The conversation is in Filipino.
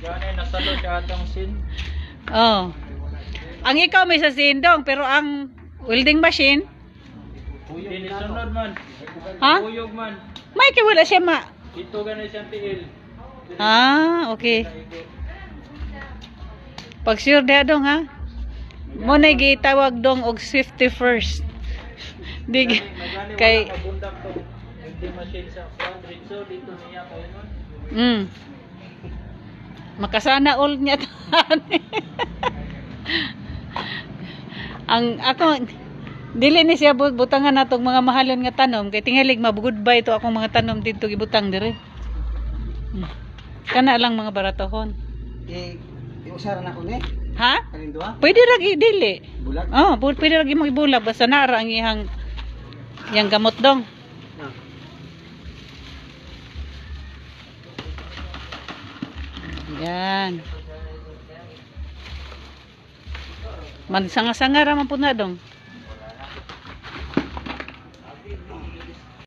Gani nasalo siya atong sin. Oh. Ang ikaw may sa sindong, pero ang welding machine, Hindi sunod man. ha? Uyog man. May kay wala siya Ito gani siyang tiil. Ah, okay. Pag sure dia dong ha. Mo na gitawag dong og safety first. Di kay Mabundak to. Hindi machine sa 400 so dito niya kayo nun. Makasana all niya tan. Ang ako dili ni siya butangan natong mga mahalon nga tanom kay tingalig magoodbye to akong mga tanom dito gibutang dire. Kana lang mga baratohon. Iusaran ako ni. Ha? Kalindua. Pwede ra dili. Bulag. Oh, pwede ra mo ibulag basta nara ang yang gamot dong. Yan. Man sanga-sanga ra man pud na dong.